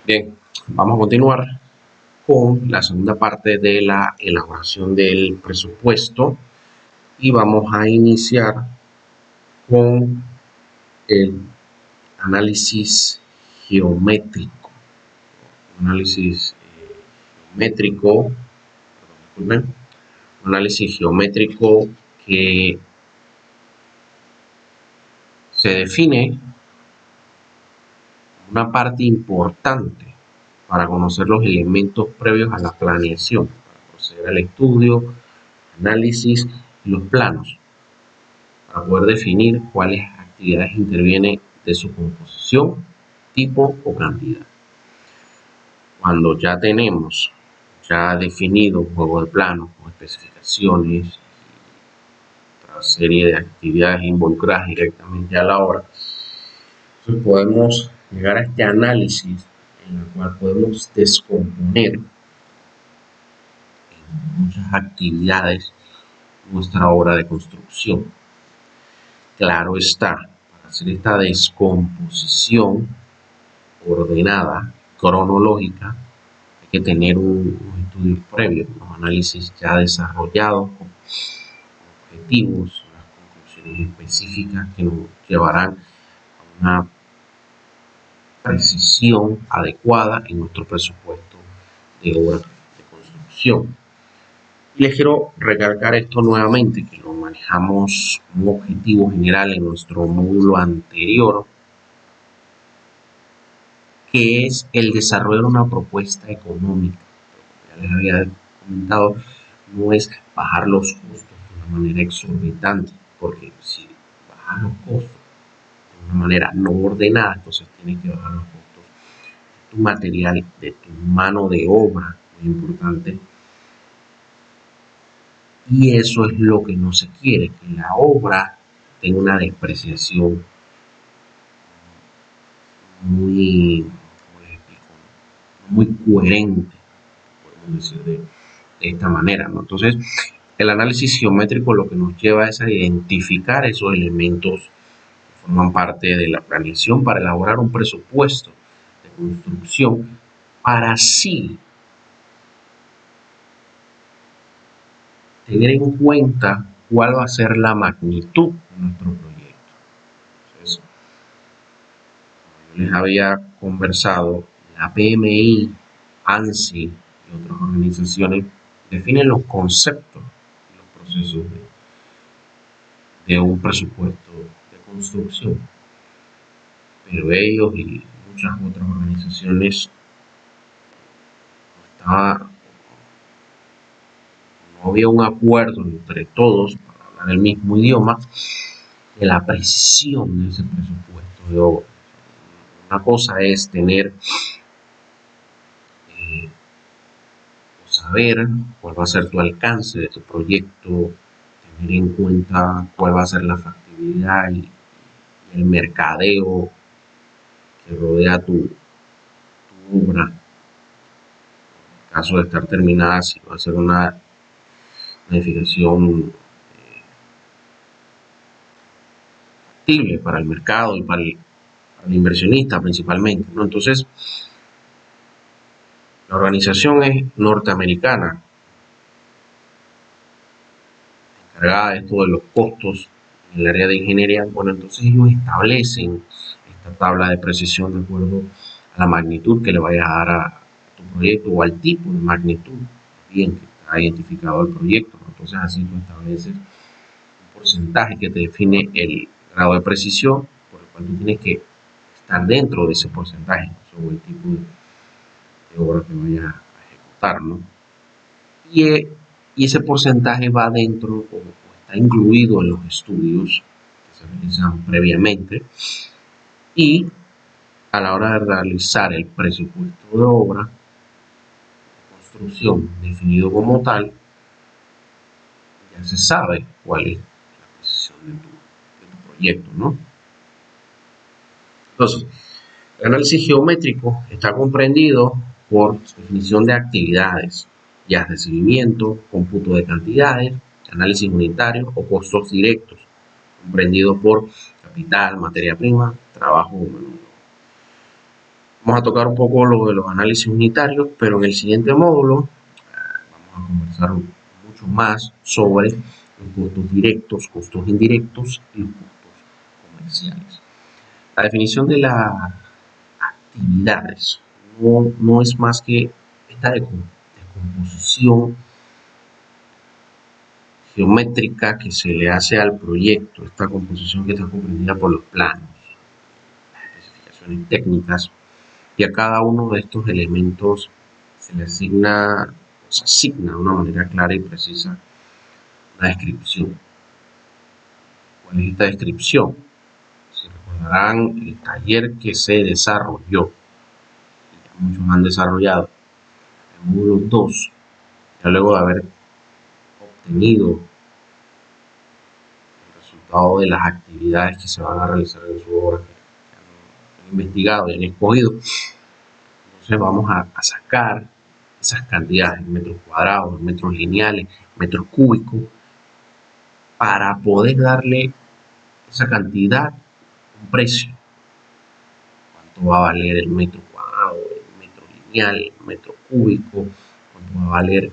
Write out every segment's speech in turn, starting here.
Bien, vamos a continuar con la segunda parte de la elaboración del presupuesto y vamos a iniciar con el análisis geométrico. Análisis geométrico, disculpen, análisis geométrico que se define una parte importante para conocer los elementos previos a la planeación, para proceder al estudio, análisis y los planos, para poder definir cuáles actividades intervienen de su composición, tipo o cantidad. Cuando ya tenemos definido un juego de planos con especificaciones, otra serie de actividades involucradas directamente a la obra, entonces podemos llegar a este análisis en el cual podemos descomponer en muchas actividades nuestra obra de construcción. Claro está, para hacer esta descomposición ordenada, cronológica, hay que tener unos estudios previos, unos análisis ya desarrollados con objetivos, unas conclusiones específicas que nos llevarán a una precisión adecuada en nuestro presupuesto de obra de construcción. Y les quiero recalcar esto nuevamente, que lo manejamos como objetivo general en nuestro módulo anterior, que es el desarrollo de una propuesta económica. Ya les había comentado, no es bajar los costos de una manera exorbitante, porque si bajas los costos de una manera no ordenada, entonces tienes que bajar los costos de tu material, de tu mano de obra, muy importante. Y eso es lo que no se quiere, que la obra tenga una depreciación muy, ¿cómo les explico? Muy coherente, podemos decir de esta manera, ¿no? Entonces, el análisis geométrico lo que nos lleva es a identificar esos elementos que forman parte de la planeación para elaborar un presupuesto de construcción para así tener en cuenta cuál va a ser la magnitud de nuestro proyecto. Entonces, como yo les había conversado, la PMI, ANSI y otras organizaciones definen los conceptos y los procesos de un presupuesto de construcción, pero ellos y muchas otras organizaciones no había un acuerdo entre todos para hablar el mismo idioma de la precisión de ese presupuesto de obra. Una cosa es tener o saber cuál va a ser tu alcance de tu proyecto, tener en cuenta cuál va a ser la factibilidad y el mercadeo que rodea tu obra. En caso de estar terminada, si va a ser una edificación factible para el mercado y para el inversionista principalmente, ¿no? Entonces, la organización es norteamericana, encargada de esto de los costos en el área de ingeniería. Bueno, entonces ellos establecen esta tabla de precisión de acuerdo a la magnitud que le vayas a dar a tu proyecto o al tipo de magnitud bien que está identificado el proyecto, ¿no? Entonces así tú estableces un porcentaje que te define el grado de precisión por el cual tú tienes que estar dentro de ese porcentaje sobre el tipo de obra que vayas a ejecutar, ¿no? Y, y ese porcentaje va dentro o está incluido en los estudios que se realizan previamente, y a la hora de realizar el presupuesto de obra de construcción definido como tal, ya se sabe cuál es la precisión de tu proyecto, ¿no? Entonces, el análisis geométrico está comprendido por definición de actividades, ya de seguimiento, cómputo de cantidades, análisis unitario o costos directos, comprendido por capital, materia prima, trabajo humano. Vamos a tocar un poco lo de los análisis unitarios, pero en el siguiente módulo vamos a conversar mucho más sobre los costos directos, costos indirectos y los costos comerciales. La definición de las actividades no es más que esta descomposición geométrica que se le hace al proyecto, esta composición que está comprendida por los planos, las especificaciones técnicas, y a cada uno de estos elementos se le asigna, se asigna de una manera clara y precisa una descripción. ¿Cuál es esta descripción? Si recordarán el taller que se desarrolló, y ya muchos han desarrollado, el módulo 2, ya luego de haber obtenido el resultado de las actividades que se van a realizar en su obra, que han investigado y han escogido. Entonces vamos a sacar esas cantidades en metros cuadrados, en metros lineales, metros cúbicos, para poder darle esa cantidad un precio. ¿Cuánto va a valer el metro cuadrado, el metro lineal, el metro cúbico? ¿Cuánto va a valer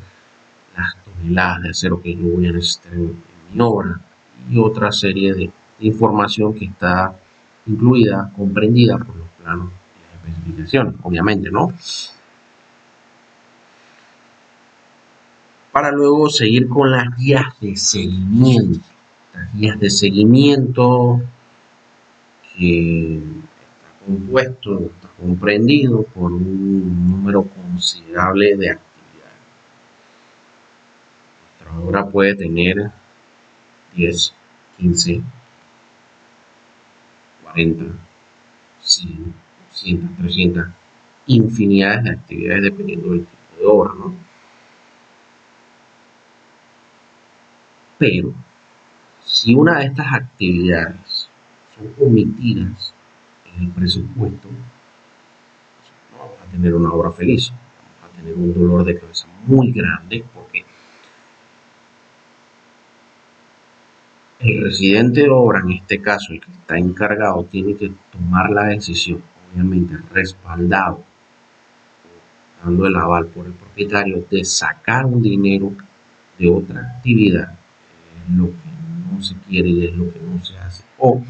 las toneladas de acero que yo voy a necesitar en mi obra? Y otra serie de información que está incluida, comprendida por los planos y las especificaciones, obviamente, ¿no? Para luego seguir con las guías de seguimiento. Las guías de seguimiento que está compuesto, está comprendido por un número considerable de actividades. Nuestra obra puede tener 10, 15, 40, 100, 200, 300, infinidades de actividades dependiendo del tipo de obra, ¿no? Pero si una de estas actividades son omitidas en el presupuesto, no vamos a tener una obra feliz, vamos a tener un dolor de cabeza muy grande, porque el residente de obra, en este caso el que está encargado, tiene que tomar la decisión, obviamente respaldado, dando el aval por el propietario, de sacar un dinero de otra actividad, lo que no se quiere y es lo que no se hace, o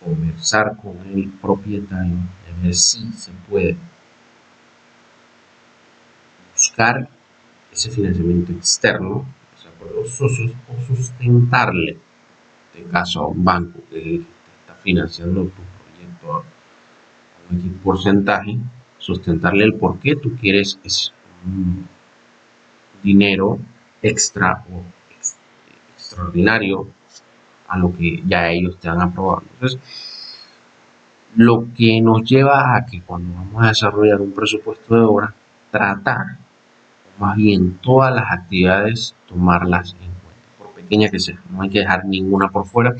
conversar con el propietario de ver si se puede buscar ese financiamiento externo, o sea, por los socios, o sustentarle, en este caso a un banco que está financiando tu proyecto a un X porcentaje, sustentarle el por qué tú quieres es un dinero extra o extraordinario a lo que ya ellos te han aprobado. Entonces, lo que nos lleva a que cuando vamos a desarrollar un presupuesto de obra, tratar, o más bien todas las actividades, tomarlas en cuenta, por pequeña que sea. No hay que dejar ninguna por fuera,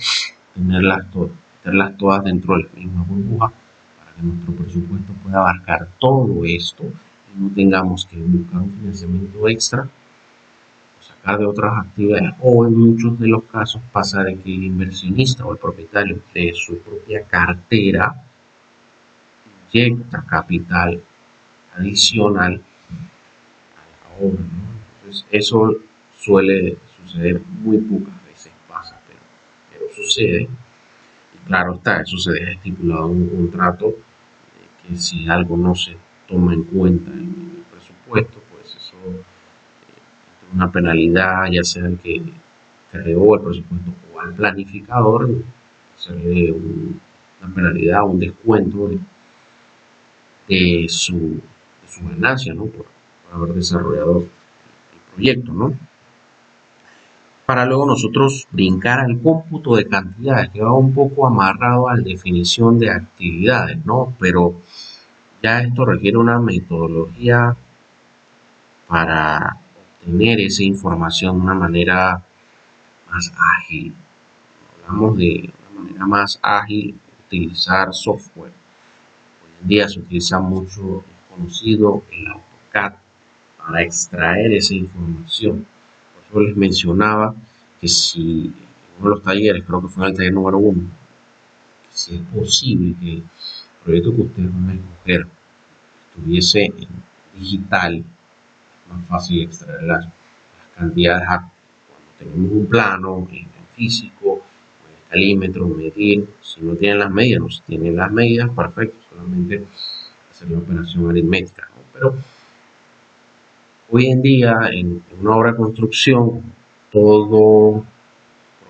meterlas todas dentro de la misma burbuja para que nuestro presupuesto pueda abarcar todo esto y no tengamos que buscar un financiamiento extra sacar de otras actividades, o en muchos de los casos pasa de que el inversionista o el propietario de su propia cartera inyecta capital adicional a la obra, ¿no? Entonces eso suele suceder, muy pocas veces pasa, pero sucede, y claro está, eso se deja estipulado en un contrato, que si algo no se toma en cuenta en el presupuesto, pues eso una penalidad, ya sea el que creó el presupuesto o al planificador, hacerle una penalidad, un descuento de su ganancia, ¿no? Por haber desarrollado el proyecto, ¿no? Para luego nosotros brincar al cómputo de cantidades, que va un poco amarrado a la definición de actividades, ¿no? Pero ya esto requiere una metodología para obtener esa información de una manera más ágil. Hablamos de una manera más ágil, utilizar software. Hoy en día se utiliza mucho el conocido el AutoCAD para extraer esa información. Por eso les mencionaba que si en uno de los talleres, creo que fue en el taller número 1, que si es posible que el proyecto que ustedes van a escoger estuviese en digital, es más fácil extraer las cantidades cuando tenemos un plano en físico, con el calímetro, medir. Si no tienen las medidas, no se tienen las medidas, perfecto, solamente hacer la operación aritmética, ¿no? Pero hoy en día, en una obra de construcción, todo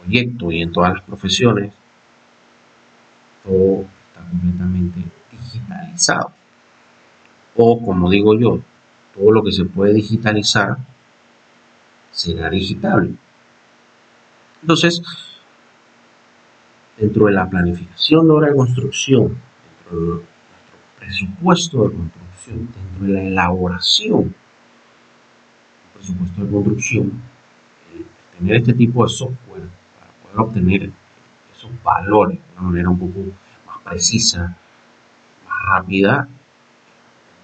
proyecto y en todas las profesiones, todo está completamente digitalizado. O como digo yo, todo lo que se puede digitalizar será digitable. Entonces, dentro de la planificación de obra de construcción, dentro de nuestro presupuesto de construcción, dentro de la elaboración del presupuesto de construcción, tener este tipo de software para poder obtener esos valores de una manera un poco más precisa, más rápida,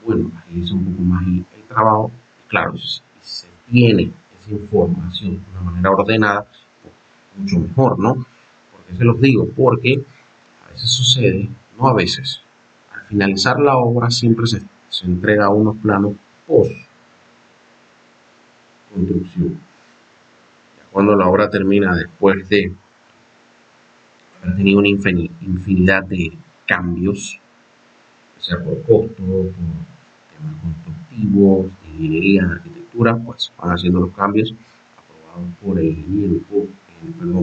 bueno, agiliza un poco más el trabajo. Claro, si se tiene esa información de una manera ordenada, pues, mucho mejor, ¿no? ¿Por qué se los digo? Porque a veces sucede, no a veces, al finalizar la obra siempre se entrega unos planos post construcción. Ya cuando la obra termina, después de haber tenido una infinidad de cambios, o sea por costo, por temas constructivos, de ingeniería, de arquitectura, pues van haciendo los cambios aprobados por el ingeniero,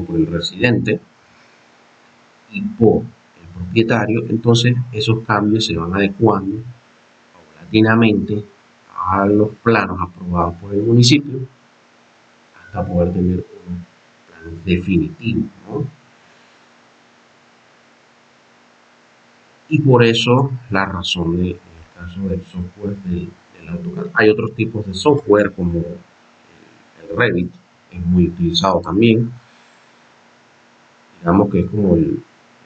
por el residente y por el propietario. Entonces esos cambios se van adecuando paulatinamente a los planos aprobados por el municipio hasta poder tener unos planos definitivos, ¿no? Y por eso la razón en el caso del software del AutoCAD. Hay otros tipos de software como el Revit, es muy utilizado también. Digamos que es como el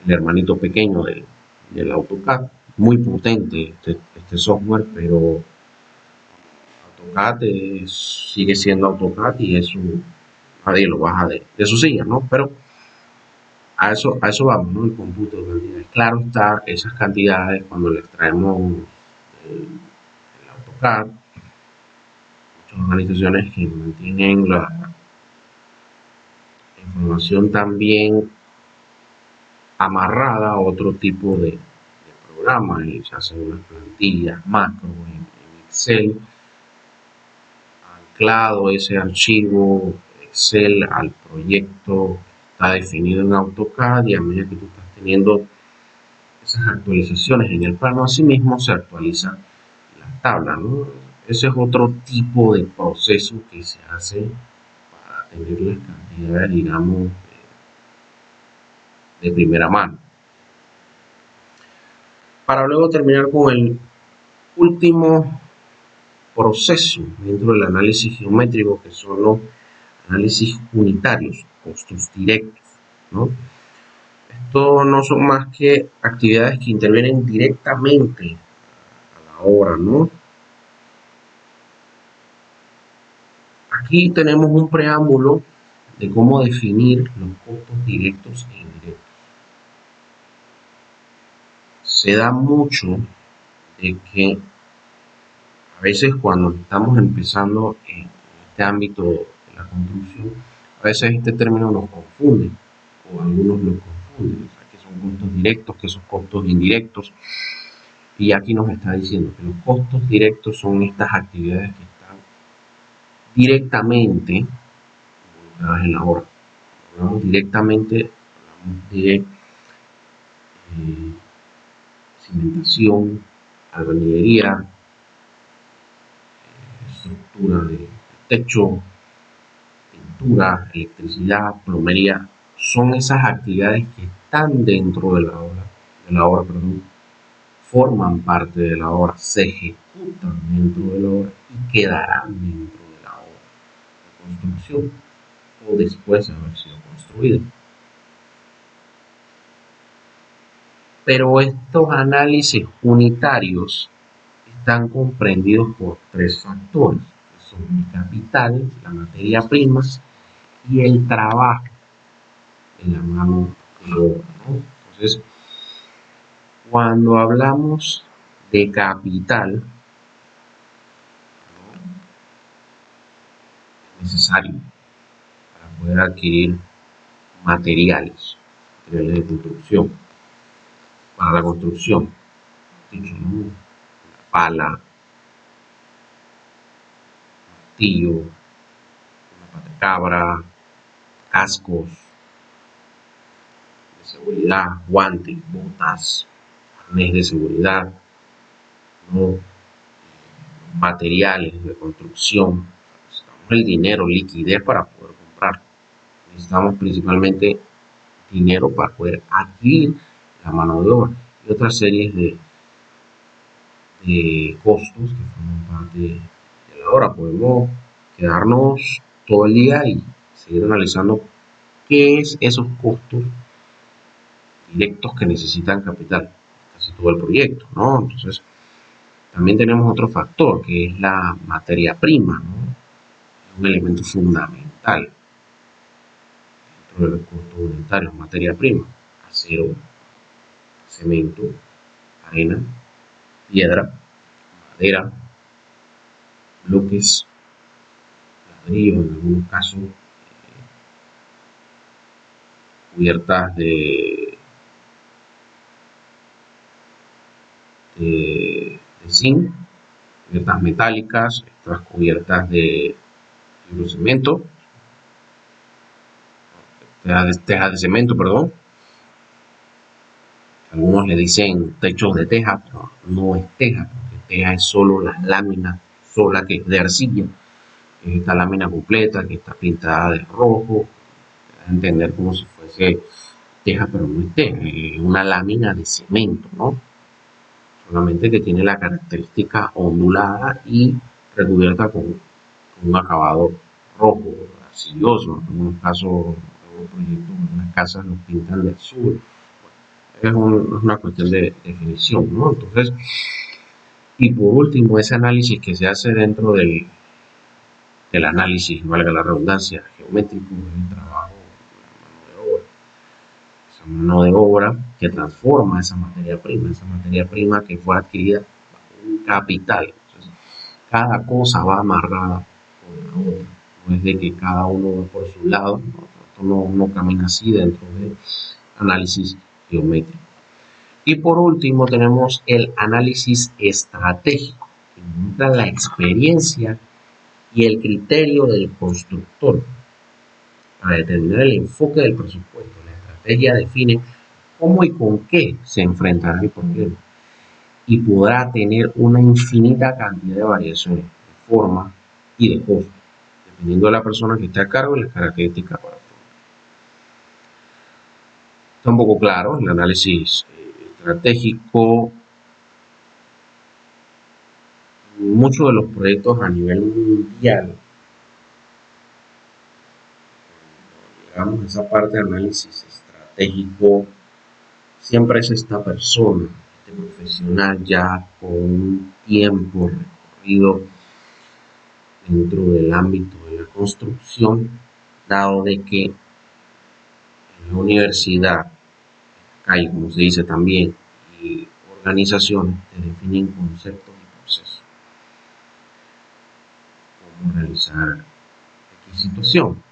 hermanito pequeño del AutoCAD. Muy potente este software, pero AutoCAD sigue siendo AutoCAD y eso nadie lo baja de su silla, ¿no? Pero a eso vamos, ¿no? El cómputo de cantidades. Claro está, esas cantidades cuando le extraemos el AutoCAD, muchas organizaciones que mantienen la información también amarrada a otro tipo de programa, y se hacen unas plantillas macro en Excel, anclado ese archivo Excel al proyecto está definido en AutoCAD, y a medida que tú estás teniendo esas actualizaciones en el plano, asimismo se actualiza la tabla, ¿no? Ese es otro tipo de proceso que se hace para tener las cantidades, digamos, de primera mano. Para luego terminar con el último proceso dentro del análisis geométrico, que son los análisis unitarios, costos directos, ¿no? Esto no son más que actividades que intervienen directamente a la obra, ¿no? Aquí tenemos un preámbulo de cómo definir los costos directos e indirectos. Se da mucho de que a veces cuando estamos empezando en este ámbito de la construcción, a veces este término nos confunde, o algunos lo confunden, o sea, que son costos directos, que son costos indirectos. Y aquí nos está diciendo que los costos directos son estas actividades que están directamente involucradas en la obra. Hablamos directamente, hablamos de cimentación, albañilería, estructura de techo, pintura, electricidad, plomería. Son esas actividades que están dentro de la obra, perdón, forman parte de la obra, se ejecutan dentro de la obra y quedarán dentro de la obra de construcción o después de haber sido construida. Pero estos análisis unitarios están comprendidos por tres factores, que son el capital, la materia prima y el trabajo en la mano de obra, ¿no? Entonces, cuando hablamos de capital, necesario para poder adquirir materiales de construcción, para la construcción, dicho, ¿no? Una pala, martillo, una pata cabra, cascos de seguridad, guantes, botas, arnés de seguridad, ¿no? Materiales de construcción. Necesitamos el dinero, liquidez para poder comprar. Necesitamos principalmente dinero para poder adquirir la mano de obra y otras series de costos que forman parte de la obra. Podemos quedarnos todo el día y seguir analizando qué es esos costos directos que necesitan capital, casi todo el proyecto, ¿no? Entonces, también tenemos otro factor que es la materia prima, ¿no? Es un elemento fundamental dentro de los costos unitarios, materia prima, acero, cemento, arena, piedra, madera, bloques, ladrillos, en algunos casos cubiertas de zinc, cubiertas metálicas, otras cubiertas de fibrocemento, tejas de cemento, perdón. Algunos le dicen techos de teja, pero no es teja, porque teja es solo la lámina sola que es de arcilla. Es esta lámina completa que está pintada de rojo, a entender como si fuese teja, pero no es teja, es una lámina de cemento, ¿no? Solamente que tiene la característica ondulada y recubierta con un acabado rojo, arcilloso. En algunos casos, en algunos proyectos, en algunas casas los pintan de azul. Es una cuestión de definición, ¿no? Entonces, y por último, ese análisis que se hace dentro del análisis, valga la redundancia, geométrico, es el trabajo de la mano de obra. Esa mano de obra que transforma esa materia prima que fue adquirida bajo un capital. Entonces, cada cosa va amarrada con la otra. No es de que cada uno va por su lado, no camina así dentro del análisis geométrico. Y por último tenemos el análisis estratégico, que involucra la experiencia y el criterio del constructor para determinar el enfoque del presupuesto. La estrategia define cómo y con qué se enfrentará el problema y podrá tener una infinita cantidad de variaciones de forma y de costo, dependiendo de la persona que esté a cargo y las características para todo. Está un poco claro el análisis estratégico. Muchos de los proyectos a nivel mundial, digamos, esa parte de análisis estratégico, siempre es esta persona, este profesional ya con un tiempo recorrido dentro del ámbito de la construcción, dado de que en la universidad, hay, como se dice también, y organizaciones te definen conceptos y procesos, cómo realizar X situación.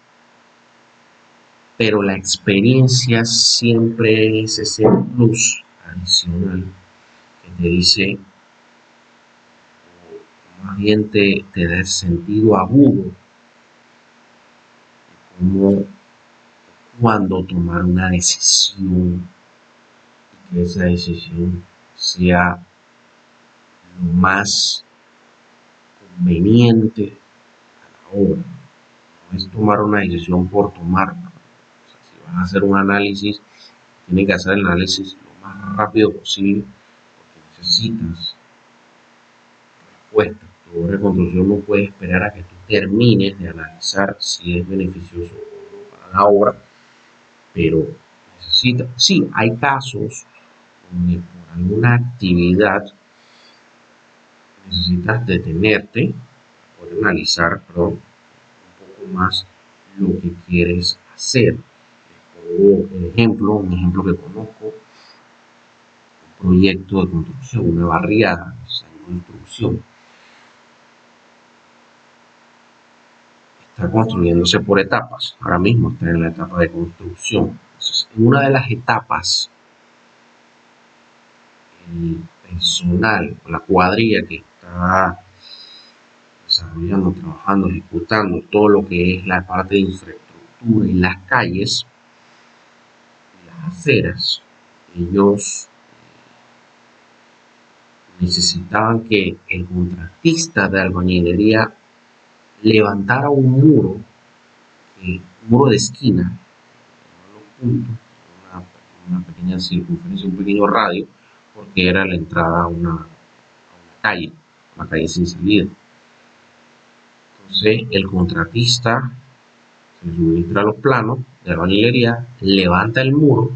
Pero la experiencia siempre es ese plus adicional que te dice, o más bien te da el sentido agudo de cómo, cuando tomar una decisión y que esa decisión sea lo más conveniente a la obra. No es tomar una decisión por tomarla. O sea, si vas a hacer un análisis, tienes que hacer el análisis lo más rápido posible porque necesitas respuesta. Tu reconstrucción no puede esperar a que tú termines de analizar si es beneficioso o no para la obra, pero necesita. Sí, hay casos donde por alguna actividad necesitas detenerte, poder analizar, perdón, un poco más lo que quieres hacer. Un ejemplo que conozco, un proyecto de construcción, una barriada, en construcción. está construyéndose por etapas. Ahora mismo está en la etapa de construcción. Entonces, en una de las etapas, el personal, la cuadrilla que está desarrollando, trabajando, ejecutando todo lo que es la parte de infraestructura en las calles, las aceras, ellos necesitaban que el contratista de albañilería levantara un muro de esquina, una pequeña circunferencia, un pequeño radio, porque era la entrada a una calle sin salida. Entonces el contratista se suministra los planos de albañilería, levanta el muro,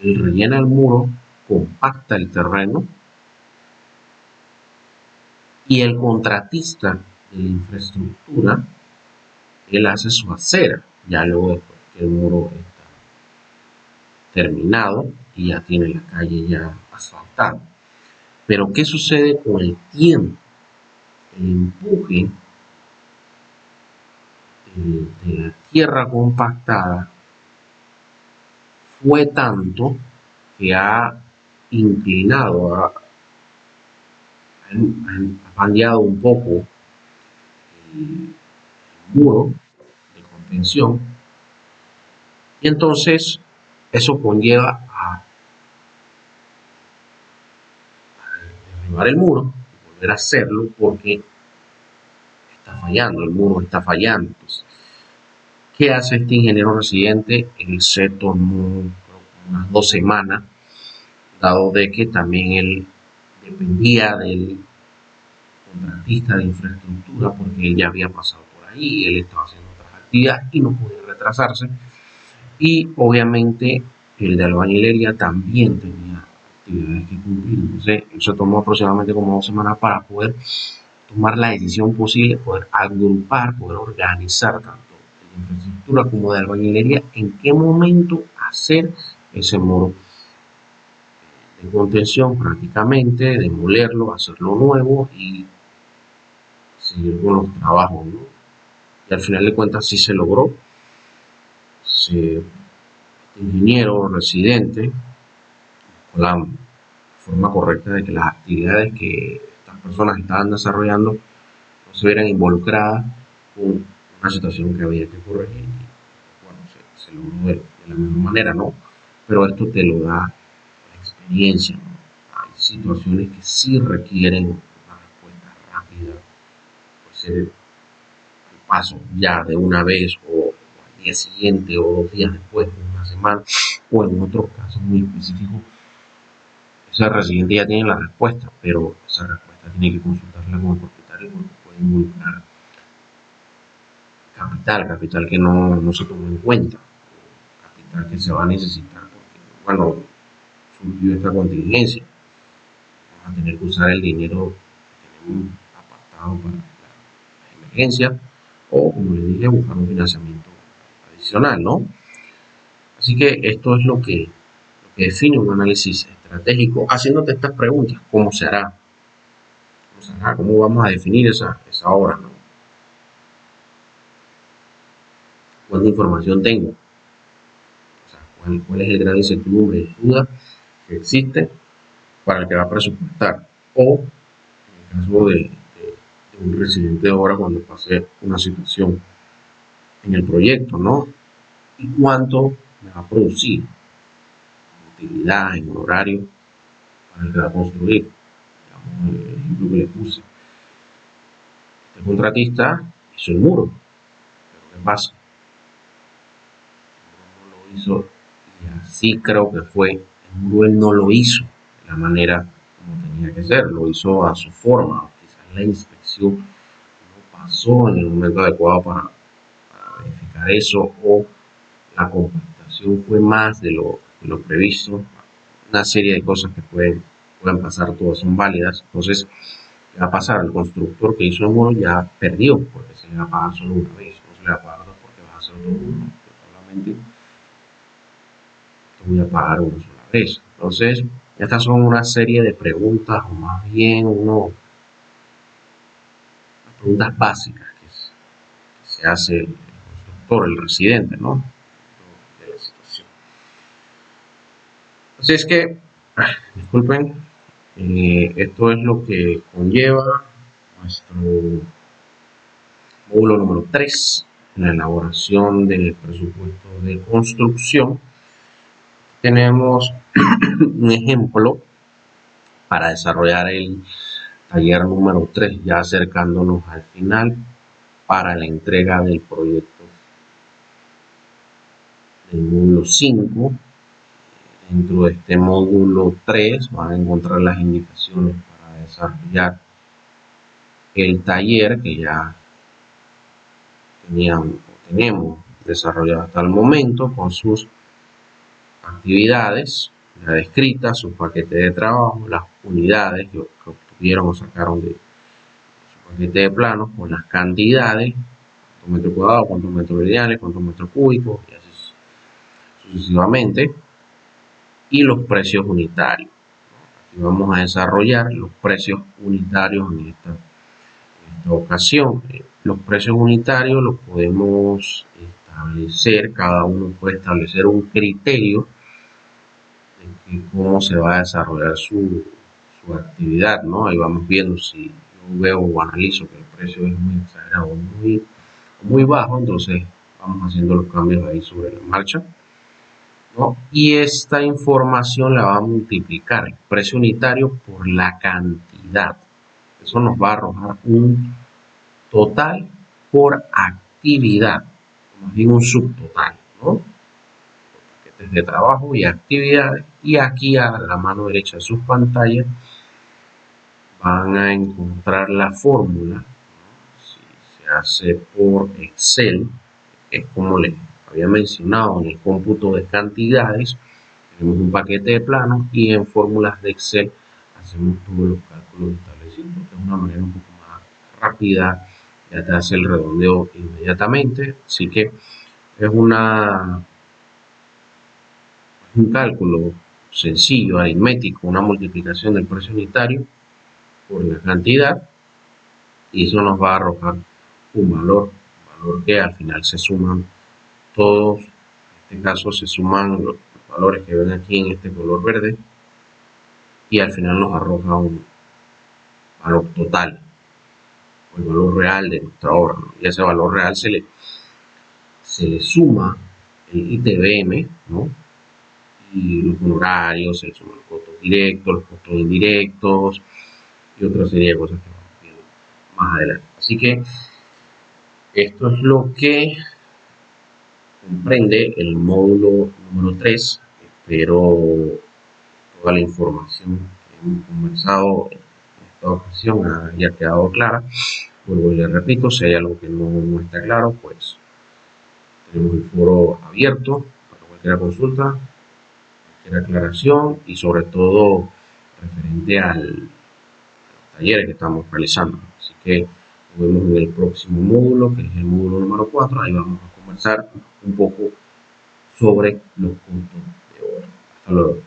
rellena el muro, compacta el terreno y el contratista de la infraestructura, él hace su acera, ya luego después que el muro está terminado y ya tiene la calle ya asfaltada. Pero ¿qué sucede con el tiempo? El empuje de la tierra compactada fue tanto que ha inclinado, ha bandeado un poco el muro de contención, y entonces eso conlleva a derribar el muro y volver a hacerlo porque está fallando, el muro está fallando. Entonces, ¿qué hace este ingeniero residente? Él se tomó unas 2 semanas, dado de que también él dependía del contratista de infraestructura porque él ya había pasado por ahí, él estaba haciendo otras actividades y no podía retrasarse. Y obviamente el de albañilería también tenía actividades que cumplir. Entonces, eso tomó aproximadamente como 2 semanas para poder tomar la decisión posible, poder agrupar, poder organizar tanto de infraestructura como de albañilería, en qué momento hacer ese muro de contención prácticamente, demolerlo, hacerlo nuevo y seguir con los trabajos, ¿no? Y al final de cuentas sí se logró. Este ingeniero residente, con la forma correcta de que las actividades que estas personas estaban desarrollando no se vieran involucradas con una situación que había que corregir. Bueno, se logró de la mejor manera, ¿no? Pero esto te lo da la experiencia, ¿no? Hay situaciones que sí requieren una respuesta rápida, puede ser el paso ya de una vez o al día siguiente o 2 días después, una semana, o en otros casos muy específicos, ese residente ya tiene la respuesta, pero esa respuesta tiene que consultarla con el propietario porque puede involucrar capital que no se toma en cuenta, capital que se va a necesitar porque, bueno, surgió esta contingencia, vamos a tener que usar el dinero que tenemos apartado para la emergencia o, como les dije, buscar un financiamiento adicional, ¿no? Así que esto es lo que define un análisis estratégico, haciéndote estas preguntas: ¿cómo se hará? ¿Cómo vamos a definir esa obra, ¿no? ¿Cuánta información tengo? O sea, ¿cuál es el grado de incertidumbre y duda que existe para el que va a presupuestar? O, en el caso de un residente de obra, cuando pase una situación en el proyecto, ¿no? ¿Y cuánto me va a producir en utilidad, en horario, para el que va a construir? Digamos, el ejemplo que le puse. Este contratista hizo el muro, pero ¿qué pasa? El muro no lo hizo, y así creo que fue. El muro él no lo hizo de la manera como tenía que ser, lo hizo a su forma. Quizás la inspección no pasó en el momento adecuado para verificar eso, o la compactación fue más de lo previsto. Una serie de cosas que pueden pasar, todas son válidas. Entonces, ¿qué va a pasar? El constructor que hizo el muro ya perdió, porque se le va a pagar solo una vez, no se le va a pagar dos porque va a hacer otro muro. Solamente te voy a pagar una sola vez. Entonces, estas son una serie de preguntas, o más bien unas preguntas básicas que se hace el constructor, el residente, ¿no? De la situación. Así es que, disculpen, esto es lo que conlleva nuestro módulo número 3, la elaboración del presupuesto de construcción. Tenemos un ejemplo para desarrollar el taller número 3, ya acercándonos al final para la entrega del proyecto del módulo 5. Dentro de este módulo 3 van a encontrar las indicaciones para desarrollar el taller que ya tenemos desarrollado hasta el momento, con sus actividades ya descritas, su paquete de trabajo, las unidades que obtuvieron o sacaron de su paquete de planos, con las cantidades, cuántos metros cuadrados, cuántos metros lineales, cuántos metros cúbicos, y así sucesivamente, y los precios unitarios. Aquí vamos a desarrollar los precios unitarios en esta ocasión. Los precios unitarios los podemos establecer, cada uno puede establecer un criterio de cómo se va a desarrollar su actividad, ¿no? Ahí vamos viendo si yo veo o analizo que el precio es muy exagerado, muy bajo, entonces vamos haciendo los cambios ahí sobre la marcha, ¿no? Y esta información la va a multiplicar el precio unitario por la cantidad. Eso nos va a arrojar un total por actividad, más bien un subtotal, ¿no? Paquetes de trabajo y actividades, y aquí a la mano derecha de sus pantallas van a encontrar la fórmula, ¿no? Si se hace por Excel, que es como les había mencionado en el cómputo de cantidades, tenemos un paquete de planos y en fórmulas de Excel hacemos todos los cálculos establecidos, porque es una manera un poco más rápida, ya te hace el redondeo inmediatamente, así que es un cálculo sencillo, aritmético, una multiplicación del precio unitario por la cantidad, y eso nos va a arrojar un valor que al final se suman todos, en este caso se suman los valores que ven aquí en este color verde, y al final nos arroja un valor total, o el valor real de nuestra obra, ¿no? Y a ese valor real se le suma el ITBM, ¿no? Y los honorarios, se le suman los costos directos, los costos indirectos y otra serie de cosas que vamos viendo más adelante. Así que esto es lo que comprende el módulo número 3. Espero toda la información que hemos conversado en esta ocasión haya quedado clara. Vuelvo y les repito, si hay algo que no está claro, pues tenemos el foro abierto para cualquier consulta, cualquier aclaración y sobre todo referente a los talleres que estamos realizando. Así que nos vemos en el próximo módulo, que es el módulo número 4. Ahí vamos a conversar un poco sobre los puntos de obra. Hasta luego.